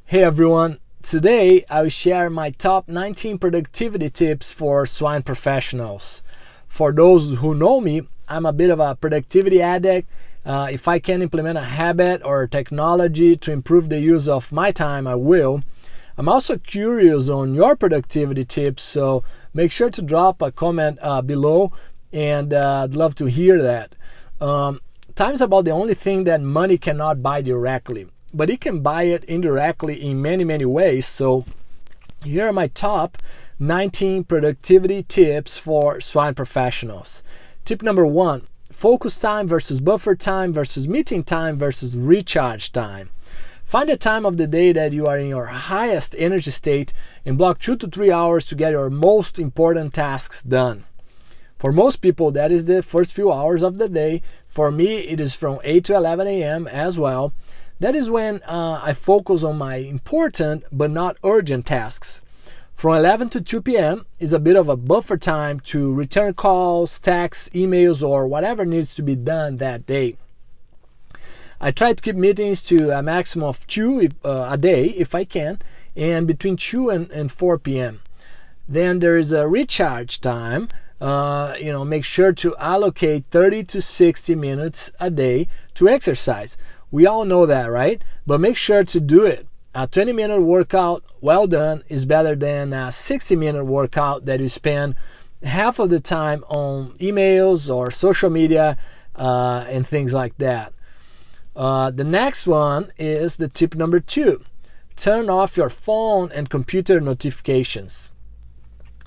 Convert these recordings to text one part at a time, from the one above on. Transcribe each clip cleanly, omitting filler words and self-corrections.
Hey everyone, today I will share my top 19 productivity tips for swine professionals. For those who know me, I'm a bit of a productivity addict. If I can implement a habit or technology to improve the use of my time, I will. I'm also curious on your productivity tips, so make sure to drop a comment below, and I'd love to hear that. Time's about the only thing that money cannot buy directly, but it can buy it indirectly in many ways. So here are my top 19 productivity tips for swine professionals. Tip number 1, focus time versus buffer time versus meeting time versus recharge time. Find a time of the day that you are in your highest energy state and block 2 to 3 hours to get your most important tasks done. For most people, that is the first few hours of the day. For me, it is from 8 to 11 a.m. as well. That is when I focus on my important but not urgent tasks. From 11 to 2 p.m. is a bit of a buffer time to return calls, texts, emails, or whatever needs to be done that day. I try to keep meetings to a maximum of 2 a day if I can, and between 2 and 4 p.m. Then there is a recharge time. Make sure to allocate 30 to 60 minutes a day to exercise. We all know that, right? But make sure to do it. A 20-minute workout well done is better than a 60-minute workout that you spend half of the time on emails or social media and things like that. The next one is the tip number 2. Turn off your phone and computer notifications.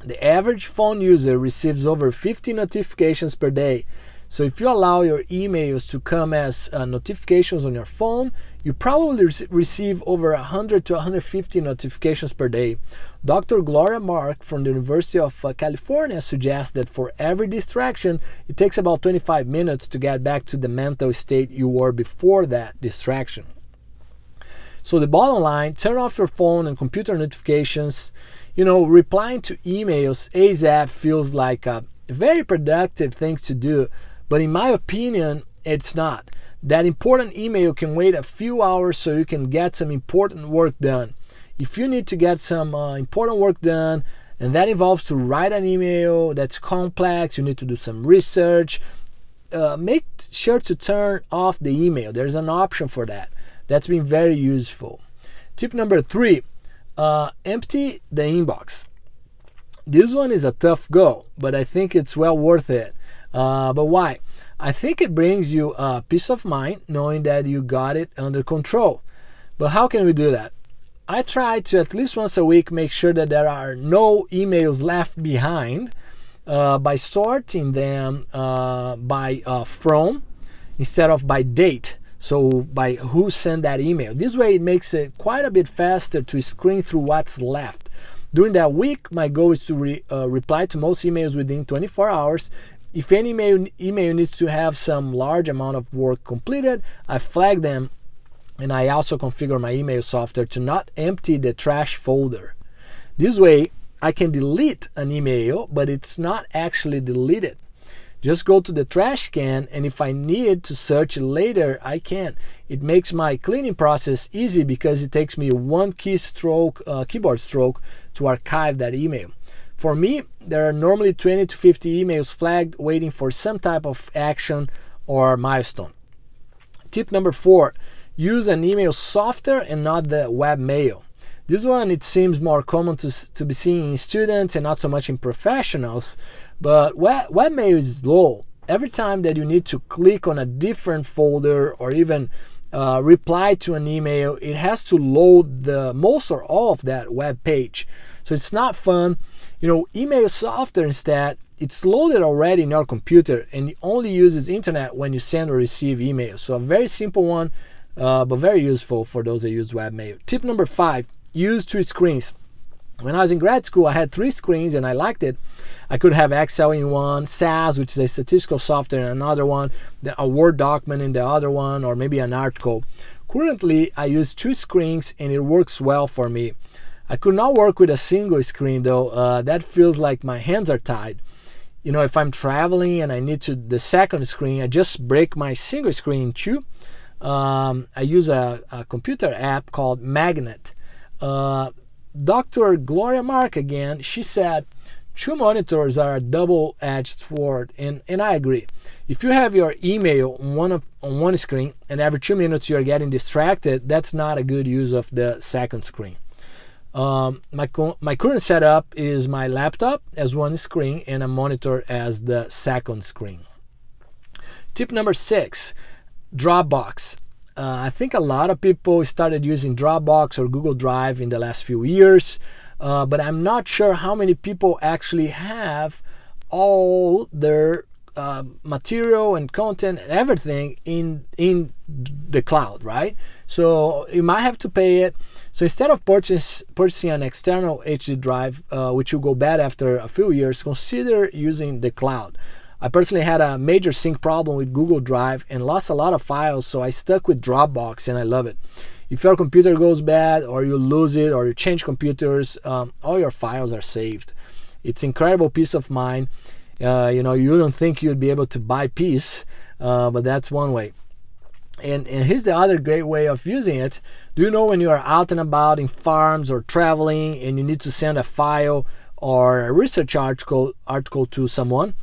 The average phone user receives over 50 notifications per day. So if you allow your emails to come as notifications on your phone, you probably receive over 100 to 150 notifications per day. Dr. Gloria Mark from the University of California suggests that for every distraction, it takes about 25 minutes to get back to the mental state you were before that distraction. So the bottom line, turn off your phone and computer notifications. Replying to emails ASAP feels like a very productive thing to do, but in my opinion, it's not. That important email can wait a few hours so you can get some important work done. If you need to get some important work done, and that involves to write an email that's complex, you need to do some research, make sure to turn off the email. There's an option for that. That's been very useful. Tip number 3, empty the inbox. This one is a tough go, but I think it's well worth it. But why? I think it brings you peace of mind knowing that you got it under control. But how can we do that? I try to at least once a week make sure that there are no emails left behind by sorting them by from instead of by date. So by who sent that email. This way it makes it quite a bit faster to screen through what's left. During that week, my goal is to reply to most emails within 24 hours. If any email needs to have some large amount of work completed, I flag them, and I also configure my email software to not empty the trash folder. This way, I can delete an email, but it's not actually deleted. Just go to the trash can, and if I need to search it later, I can. It makes my cleaning process easy because it takes me one keyboard stroke to archive that email. For me, there are normally 20 to 50 emails flagged waiting for some type of action or milestone. Tip number 4, use an email software and not the webmail. This one, it seems more common to be seen in students and not so much in professionals, but webmail is slow. Every time that you need to click on a different folder or even reply to an email, it has to load the most or all of that web page. So it's not fun. Email software instead, it's loaded already in your computer and it only uses internet when you send or receive emails. So a very simple one, but very useful for those that use webmail. Tip number 5, use 2 screens. When I was in grad school, I had 3 screens and I liked it. I could have Excel in one, SAS, which is a statistical software, in another one, a Word document in the other one, or maybe an article. Currently, I use 2 screens and it works well for me. I could not work with a single screen though. That feels like my hands are tied. If I'm traveling and I need the second screen, I just break my single screen in 2. I use a computer app called Magnet. Dr. Gloria Mark again, she said, two monitors are a double-edged sword, and I agree. If you have your email on one screen and every 2 minutes you're getting distracted, that's not a good use of the second screen. My current setup is my laptop as one screen and a monitor as the second screen. Tip number 6, Dropbox. I think a lot of people started using Dropbox or Google Drive in the last few years, but I'm not sure how many people actually have all their material and content and everything in the cloud, right? So you might have to pay it. So instead of purchasing an external HD drive, which will go bad after a few years, consider using the cloud. I personally had a major sync problem with Google Drive and lost a lot of files, so I stuck with Dropbox and I love it. If your computer goes bad or you lose it or you change computers, all your files are saved. It's incredible peace of mind. You don't think you'd be able to buy peace, but that's one way. And here's the other great way of using it. Do you know when you are out and about in farms or traveling and you need to send a file or a research article to someone?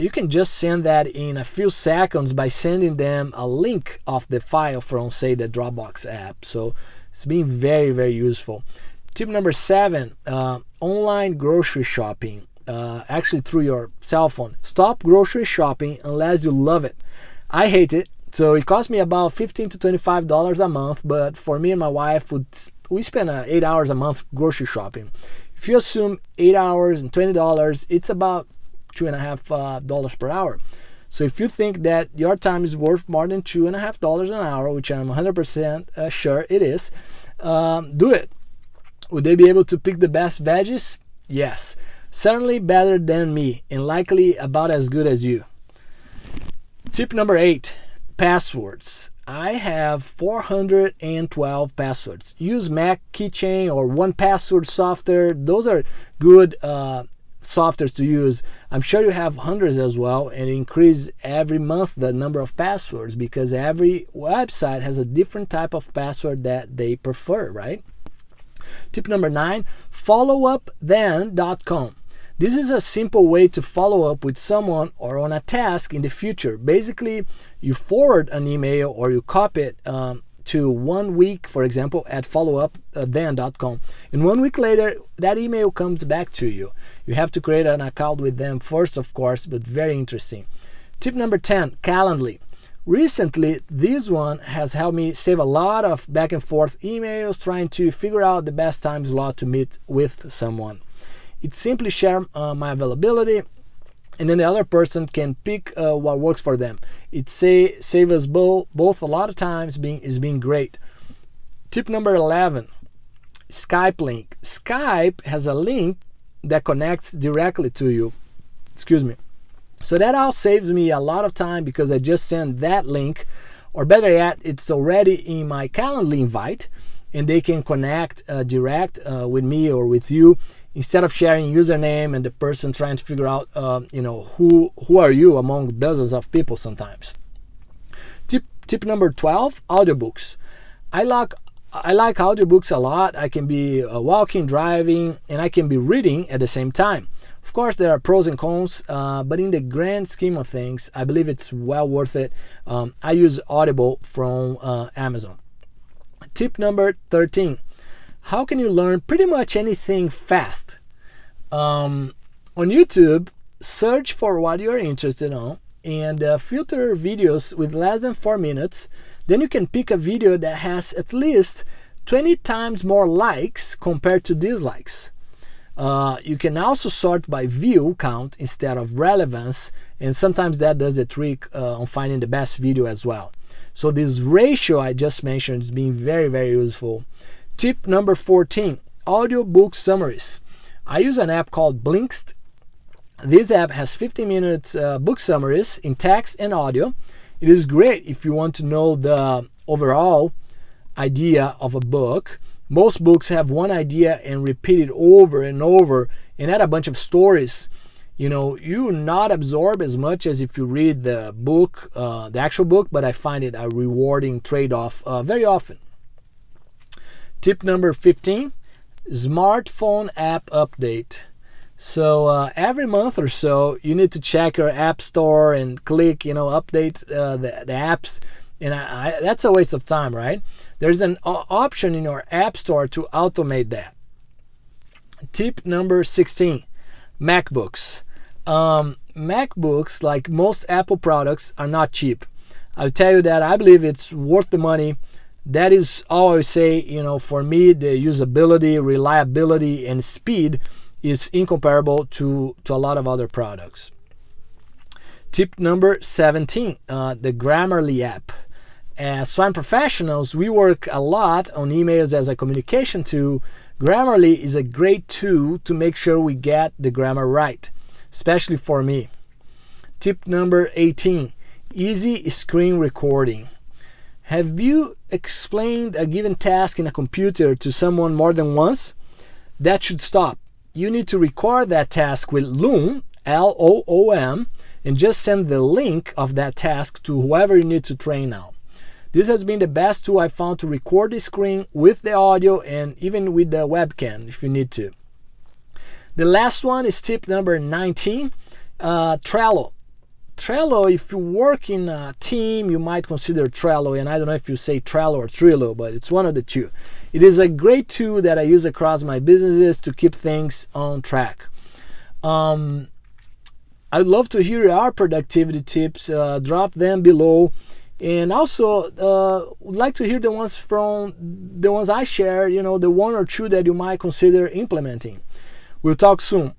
You can just send that in a few seconds by sending them a link of the file from, say, the Dropbox app. So it's been very, very useful. Tip number 7, online grocery shopping. Actually through your cell phone. Stop grocery shopping unless you love it. I hate it. So it costs me about $15 to $25 a month, but for me and my wife, we spend 8 hours a month grocery shopping. If you assume 8 hours and $20, it's about $2.50 per hour. So if you think that your time is worth more than $2.50 an hour, which I'm 100% sure it is, do it. Would they be able to pick the best veggies? Yes. Certainly better than me, and likely about as good as you. Tip number 8, passwords. I have 412 passwords. Use Mac Keychain or 1Password software. Those are good softwares to use. I'm sure you have hundreds as well, and increase every month the number of passwords because every website has a different type of password that they prefer, right? Tip number 9, followupthen.com. This is a simple way to follow up with someone or on a task in the future. Basically, you forward an email or you copy it to 1 week, for example, at followupthen.com. And 1 week later, that email comes back to you. You have to create an account with them first, of course, but very interesting. Tip number 10, Calendly. Recently, this one has helped me save a lot of back and forth emails trying to figure out the best time slot to meet with someone. It simply shares my availability, and then the other person can pick what works for them. It saves us both a lot of times. Is being great. Tip number 11, Skype link. Skype has a link that connects directly to you. Excuse me. So that all saves me a lot of time because I just send that link, or better yet, it's already in my Calendly invite, and they can connect direct with me or with you instead of sharing username and the person trying to figure out who are you among dozens of people sometimes. Tip number 12, audiobooks. I like audiobooks a lot. I can be walking, driving, and I can be reading at the same time. Of course, there are pros and cons, but in the grand scheme of things, I believe it's well worth it. I use Audible from Amazon. Tip number 13. How can you learn pretty much anything fast? On YouTube, search for what you're interested in and filter videos with less than 4 minutes. Then you can pick a video that has at least 20 times more likes compared to dislikes. You can also sort by view count instead of relevance, and sometimes that does the trick on finding the best video as well. So this ratio I just mentioned is being very, very useful. Tip number 14, audiobook summaries. I use an app called Blinkist. This app has 15 minutes book summaries in text and audio. It is great if you want to know the overall idea of a book. Most books have one idea and repeat it over and over and add a bunch of stories. You not absorb as much as if you read the book, the actual book, but I find it a rewarding trade-off very often. Tip number 15, smartphone app update. So every month or so, you need to check your app store and click, update the apps. And that's a waste of time, right? There's an option in your app store to automate that. Tip number 16, MacBooks. MacBooks, like most Apple products, are not cheap. I'll tell you that I believe it's worth the money. That is all I would say. For me, the usability, reliability, and speed is incomparable to a lot of other products. Tip number 17, the Grammarly app. As Swine professionals, we work a lot on emails as a communication tool. Grammarly is a great tool to make sure we get the grammar right, especially for me. Tip number 18, easy screen recording. Have you explained a given task in a computer to someone more than once? That should stop. You need to record that task with Loom, L-O-O-M, and just send the link of that task to whoever you need to train now. This has been the best tool I found to record the screen with the audio and even with the webcam if you need to. The last one is tip number 19, Trello. Trello, if you work in a team, you might consider Trello, and I don't know if you say Trello or Trello, but it's one of the two. It is a great tool that I use across my businesses to keep things on track. I'd love to hear your productivity tips. Drop them below. And also, would like to hear the ones I share, the one or two that you might consider implementing. We'll talk soon.